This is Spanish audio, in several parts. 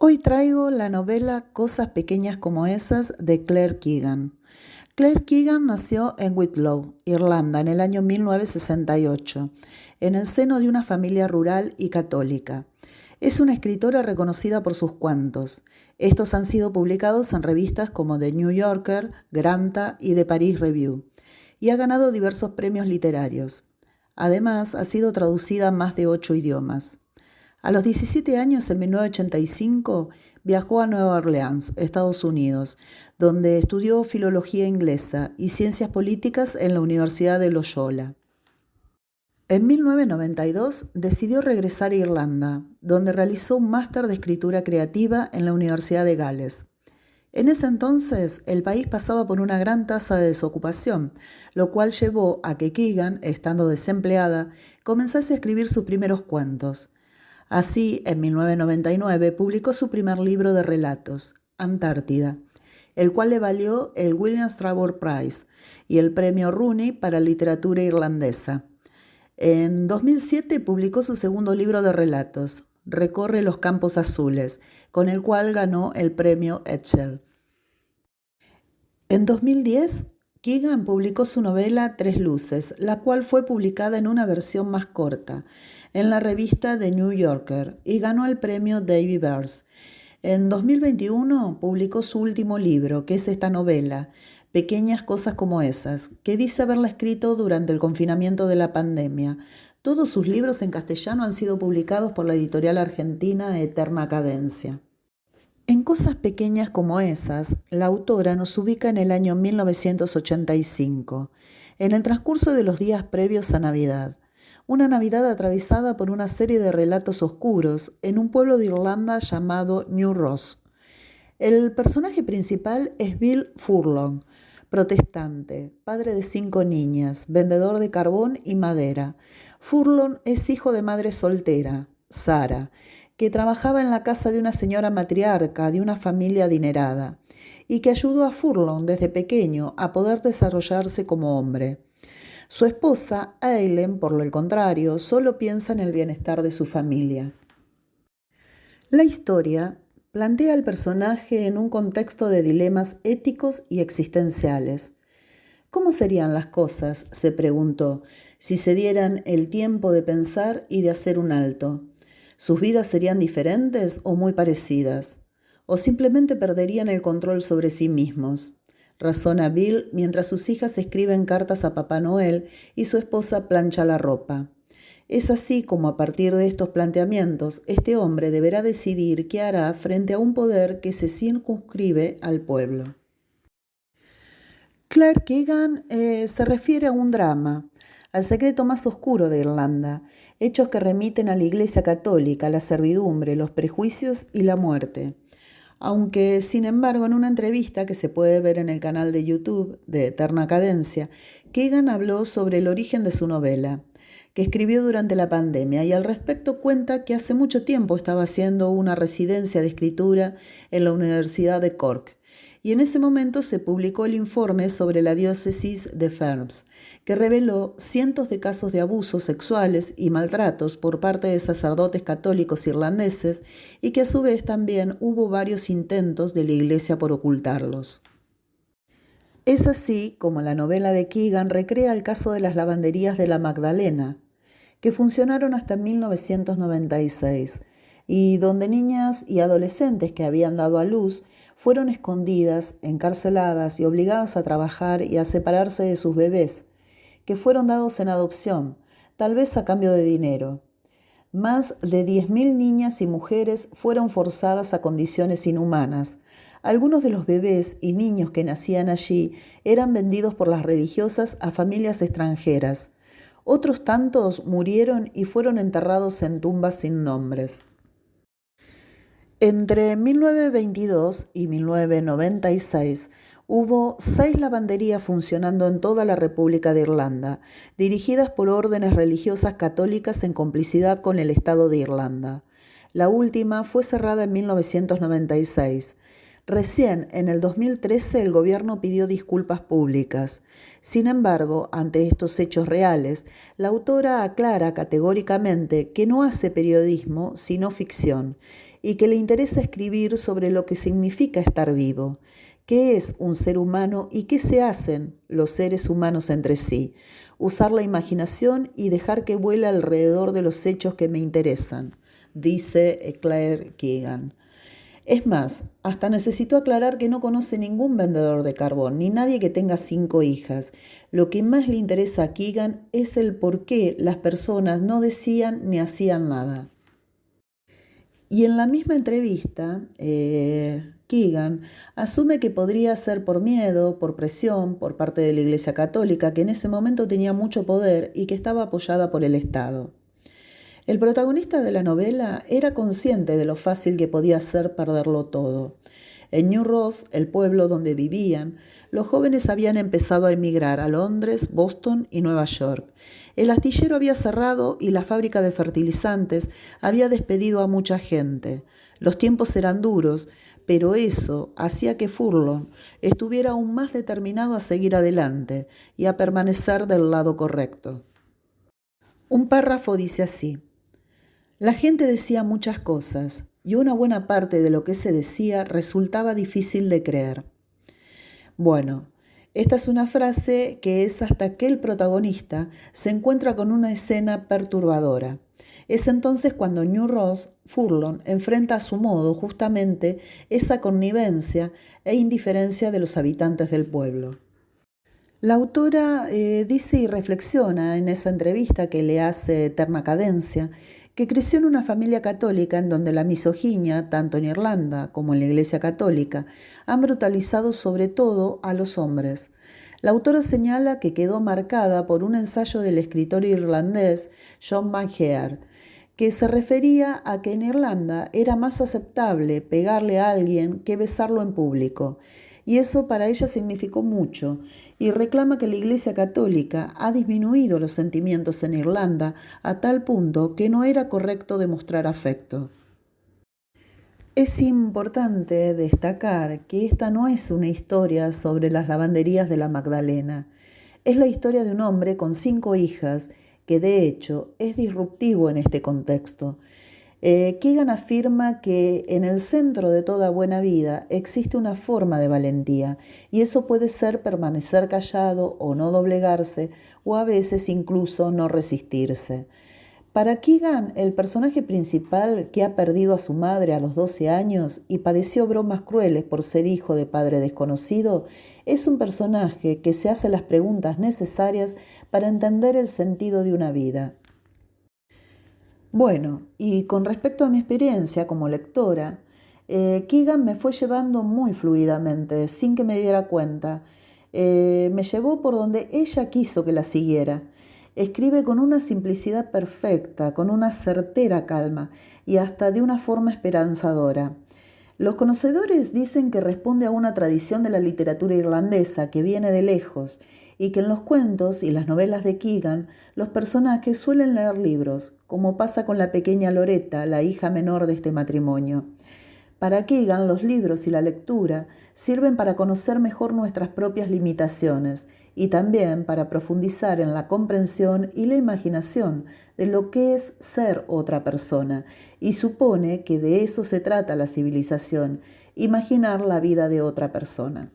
Hoy traigo la novela Cosas pequeñas como esas de Claire Keegan. Claire Keegan nació en Wicklow, Irlanda, en el año 1968, en el seno de una familia rural y católica. Es una escritora reconocida por sus cuentos. Estos han sido publicados en revistas como The New Yorker, Granta y The Paris Review, y ha ganado diversos premios literarios. Además, ha sido traducida a más de 8 idiomas. A los 17 años, en 1985, viajó a Nueva Orleans, Estados Unidos, donde estudió filología inglesa y ciencias políticas en la Universidad de Loyola. En 1992 decidió regresar a Irlanda, donde realizó un máster de escritura creativa en la Universidad de Gales. En ese entonces, el país pasaba por una gran tasa de desocupación, lo cual llevó a que Keegan, estando desempleada, comenzase a escribir sus primeros cuentos. Así, en 1999, publicó su primer libro de relatos, Antártida, el cual le valió el William Strawberry Prize y el Premio Rooney para literatura irlandesa. En 2007 publicó su segundo libro de relatos, Recorre los campos azules, con el cual ganó el Premio Etchell. En 2010, Keegan publicó su novela Tres Luces, la cual fue publicada en una versión más corta, en la revista The New Yorker, y ganó el premio Davy Bears. En 2021 publicó su último libro, que es esta novela, Pequeñas cosas como esas, que dice haberla escrito durante el confinamiento de la pandemia. Todos sus libros en castellano han sido publicados por la editorial argentina Eterna Cadencia. En Cosas pequeñas como esas, la autora nos ubica en el año 1985, en el transcurso de los días previos a Navidad. Una Navidad atravesada por una serie de relatos oscuros en un pueblo de Irlanda llamado New Ross. El personaje principal es Bill Furlong, protestante, padre de 5 niñas, vendedor de carbón y madera. Furlong es hijo de madre soltera, Sarah, que trabajaba en la casa de una señora matriarca de una familia adinerada y que ayudó a Furlong desde pequeño a poder desarrollarse como hombre. Su esposa, Eileen, por el contrario, solo piensa en el bienestar de su familia. La historia plantea al personaje en un contexto de dilemas éticos y existenciales. ¿Cómo serían las cosas?, se preguntó, si se dieran el tiempo de pensar y de hacer un alto. ¿Sus vidas serían diferentes o muy parecidas? ¿O simplemente perderían el control sobre sí mismos? Razona Bill mientras sus hijas escriben cartas a Papá Noel y su esposa plancha la ropa. Es así como a partir de estos planteamientos, este hombre deberá decidir qué hará frente a un poder que se circunscribe al pueblo. Claire Keegan se refiere a un drama, al secreto más oscuro de Irlanda, hechos que remiten a la Iglesia Católica, la servidumbre, los prejuicios y la muerte. Aunque, sin embargo, en una entrevista que se puede ver en el canal de YouTube de Eterna Cadencia, Keegan habló sobre el origen de su novela, que escribió durante la pandemia, y al respecto cuenta que hace mucho tiempo estaba haciendo una residencia de escritura en la Universidad de Cork, y en ese momento se publicó el informe sobre la diócesis de Ferns, que reveló cientos de casos de abusos sexuales y maltratos por parte de sacerdotes católicos irlandeses y que a su vez también hubo varios intentos de la Iglesia por ocultarlos. Es así como la novela de Keegan recrea el caso de las lavanderías de la Magdalena, que funcionaron hasta 1996, y donde niñas y adolescentes que habían dado a luz fueron escondidas, encarceladas y obligadas a trabajar y a separarse de sus bebés, que fueron dados en adopción, tal vez a cambio de dinero. Más de 10.000 niñas y mujeres fueron forzadas a condiciones inhumanas. Algunos de los bebés y niños que nacían allí eran vendidos por las religiosas a familias extranjeras. Otros tantos murieron y fueron enterrados en tumbas sin nombres. Entre 1922 y 1996 hubo 6 lavanderías funcionando en toda la República de Irlanda, dirigidas por órdenes religiosas católicas en complicidad con el Estado de Irlanda. La última fue cerrada en 1996. Recién, en el 2013, el gobierno pidió disculpas públicas. Sin embargo, ante estos hechos reales, la autora aclara categóricamente que no hace periodismo, sino ficción, y que le interesa escribir sobre lo que significa estar vivo, qué es un ser humano y qué se hacen los seres humanos entre sí, usar la imaginación y dejar que vuele alrededor de los hechos que me interesan, dice Claire Keegan. Es más, hasta necesitó aclarar que no conoce ningún vendedor de carbón, ni nadie que tenga 5 hijas. Lo que más le interesa a Keegan es el por qué las personas no decían ni hacían nada. Y en la misma entrevista, Keegan asume que podría ser por miedo, por presión, por parte de la Iglesia Católica, que en ese momento tenía mucho poder y que estaba apoyada por el Estado. El protagonista de la novela era consciente de lo fácil que podía ser perderlo todo. En New Ross, el pueblo donde vivían, los jóvenes habían empezado a emigrar a Londres, Boston y Nueva York. El astillero había cerrado y la fábrica de fertilizantes había despedido a mucha gente. Los tiempos eran duros, pero eso hacía que Furlong estuviera aún más determinado a seguir adelante y a permanecer del lado correcto. Un párrafo dice así: la gente decía muchas cosas y una buena parte de lo que se decía resultaba difícil de creer. Bueno, esta es una frase que es hasta que el protagonista se encuentra con una escena perturbadora. Es entonces cuando New Ross, Furlong, enfrenta a su modo justamente esa connivencia e indiferencia de los habitantes del pueblo. La autora dice y reflexiona en esa entrevista que le hace Eterna Cadencia, que creció en una familia católica en donde la misoginia, tanto en Irlanda como en la Iglesia Católica, han brutalizado sobre todo a los hombres. La autora señala que quedó marcada por un ensayo del escritor irlandés John McGear, que se refería a que en Irlanda era más aceptable pegarle a alguien que besarlo en público. Y eso para ella significó mucho, y reclama que la Iglesia Católica ha disminuido los sentimientos en Irlanda a tal punto que no era correcto demostrar afecto. Es importante destacar que esta no es una historia sobre las lavanderías de la Magdalena. Es la historia de un hombre con 5 hijas que de hecho es disruptivo en este contexto. Keegan afirma que en el centro de toda buena vida existe una forma de valentía y eso puede ser permanecer callado o no doblegarse o a veces incluso no resistirse. Para Keegan, el personaje principal que ha perdido a su madre a los 12 años y padeció bromas crueles por ser hijo de padre desconocido, es un personaje que se hace las preguntas necesarias para entender el sentido de una vida. Bueno, y con respecto a mi experiencia como lectora, Keegan me fue llevando muy fluidamente, sin que me diera cuenta. Me llevó por donde ella quiso que la siguiera. Escribe con una simplicidad perfecta, con una certera calma y hasta de una forma esperanzadora. Los conocedores dicen que responde a una tradición de la literatura irlandesa que viene de lejos y que en los cuentos y las novelas de Keegan los personajes suelen leer libros, como pasa con la pequeña Loretta, la hija menor de este matrimonio. Para Keegan, los libros y la lectura sirven para conocer mejor nuestras propias limitaciones y también para profundizar en la comprensión y la imaginación de lo que es ser otra persona, y supone que de eso se trata la civilización, imaginar la vida de otra persona.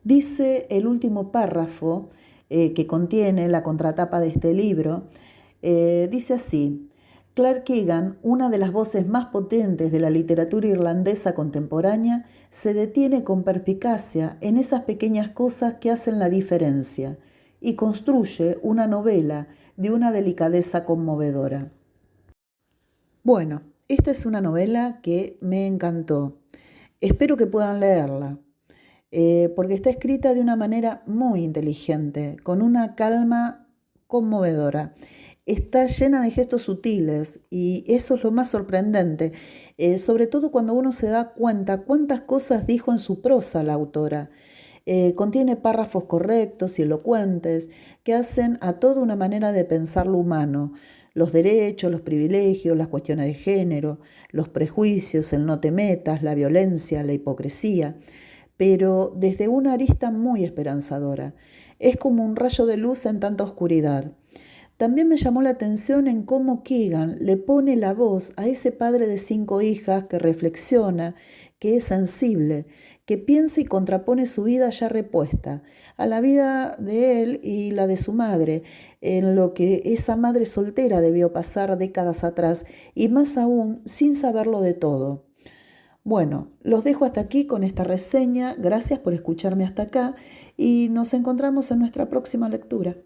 Dice el último párrafo que contiene la contratapa de este libro, dice así: Claire Keegan, una de las voces más potentes de la literatura irlandesa contemporánea, se detiene con perspicacia en esas pequeñas cosas que hacen la diferencia y construye una novela de una delicadeza conmovedora. Bueno, esta es una novela que me encantó. Espero que puedan leerla, porque está escrita de una manera muy inteligente, con una calma conmovedora. Está llena de gestos sutiles y eso es lo más sorprendente, sobre todo cuando uno se da cuenta cuántas cosas dijo en su prosa la autora. Contiene párrafos correctos y elocuentes que hacen a toda una manera de pensar lo humano, los derechos, los privilegios, las cuestiones de género, los prejuicios, el no te metas, la violencia, la hipocresía, pero desde una arista muy esperanzadora. Es como un rayo de luz en tanta oscuridad. También me llamó la atención en cómo Keegan le pone la voz a ese padre de 5 hijas que reflexiona, que es sensible, que piensa y contrapone su vida ya repuesta a la vida de él y la de su madre, en lo que esa madre soltera debió pasar décadas atrás y más aún sin saberlo de todo. Bueno, los dejo hasta aquí con esta reseña. Gracias por escucharme hasta acá y nos encontramos en nuestra próxima lectura.